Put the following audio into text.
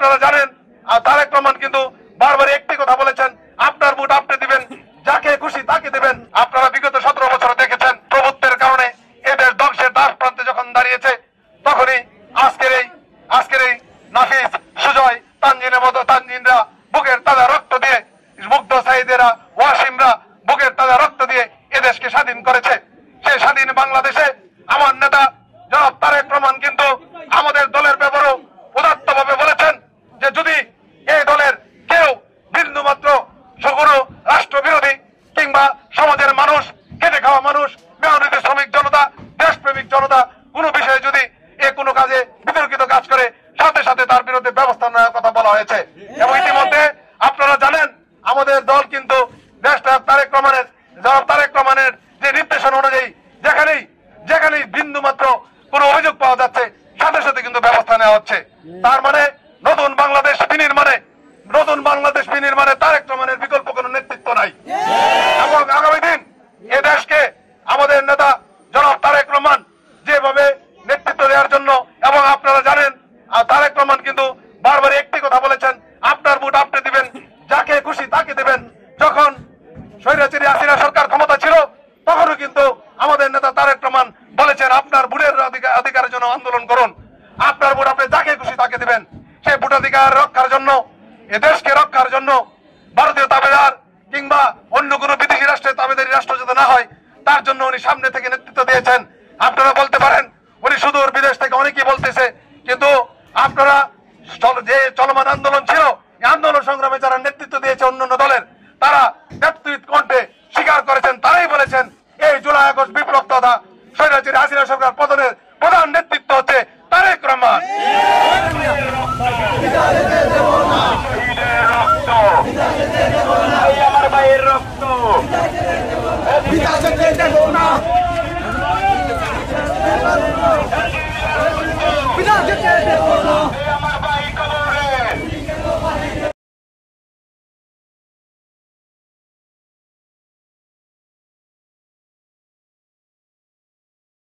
আপনারা জানেন তারেক রহমান কিন্তু বারবার একটি কথা বলেছেন, আপনার ভোট আপনি দিবেন, যাকে খুশি তাকে দিবেন। আপনারা বিগত 17 বছর দেখেছেন প্রভুত্বের কারণে এদের ধ্বংসের দ্বার প্রান্তে যখন দাঁড়িয়েছে, তখনই আজকের এই নাফিস, সুজয়, তানজিনের মতো তানজিনরা বুকের তাজা রক্ত দিয়ে, মুগ্ধ সাইদেরা, ওয়াসিমরা বুকের তাজা রক্ত দিয়ে এদেশকে স্বাধীন করেছে। সেই স্বাধীন বাংলাদেশে আমার নেতা জনাব তারেক রহমান কিন্তু আমাদের দলের ব্যাপারেও উদাত্ত ভাবে বলেছেন যে যদি এই দলের কেউ বিন্দু মাত্র কোনো রাষ্ট্রবিরোধী কিংবা সমাজের মানুষ, খেটে খাওয়া মানুষ, মেহনতি শ্রমিক জনতা, দেশপ্রেমিক জনতা কোনো বিষয়ে যদি কোনো কাজে বিতর্কিত কাজ করে, সাথে সাথে তার বিরুদ্ধে ব্যবস্থা নেওয়ার কথা বলা হয়েছে। এবং ইতিমধ্যে আপনারা জানেন আমাদের দল কিন্তু জনাব তারেক রহমানের যে নির্দেশনা অনুযায়ী যেখানেই বিন্দু মাত্র কোনো অভিযোগ পাওয়া যাচ্ছে, সাথে সাথে কিন্তু ব্যবস্থা নেওয়া হচ্ছে। তার মানে নতুন বাংলাদেশ বিনির্মাণে তারেক রহমানের বিকল্প কোনো নেতৃত্ব নাই। এবং আগামী দিন এ দেশকে আমাদের নেতা জনাব তারেক রহমান যেভাবে নেতৃত্ব দেওয়ার জন্য, এবং আপনারা জানেন তারেক রহমান কিন্তু বারবার একটি কথা বলেছেন, আপনার ভোট আপনি দিবেন, যাকে খুশি তাকে দিবেন। যখন স্বৈরাচারী হাসিনা সরকার ক্ষমতা ছিল, তখনও কিন্তু আমাদের নেতা তারেক রহমান বলেছেন আপনার ভোটের অধিকারের জন্য আন্দোলন করুন, আপনার ভোট আপনি যাকে খুশি তাকে দিবেন। সেই ভোটাধিকার রক্ষার জন্য, এ দেশকে রক্ষার জন্য ভারতীয় তাবেদার কিংবা অন্য কোনো বিদেশি রাষ্ট্রের তাবেদারি রাষ্ট্র যাতে না হয়, তার জন্য উনি সামনে থেকে নেতৃত্ব দিয়েছেন। আপনারা বলতে পারেন উনি সুদূর বিদেশ থেকে অনেকেই বলতেছে, কিন্তু আপনারা যে চলমান আন্দোলন ছিল, এই আন্দোলন সংগ্রামে যারা নেতৃত্ব দিয়েছে অন্যান্য দলের, তারা নেতৃত্ব কণ্ঠে স্বীকার করেছেন, তারাই বলেছেন এই জুলাই আগস্ট বিপ্লব তথা স্বৈরাচারী হাসিনা সরকার পতনের প্রধান নেতৃত্ব হচ্ছে তারেক রহমান। আমার ভাইয়ের রক্ত বিকাশ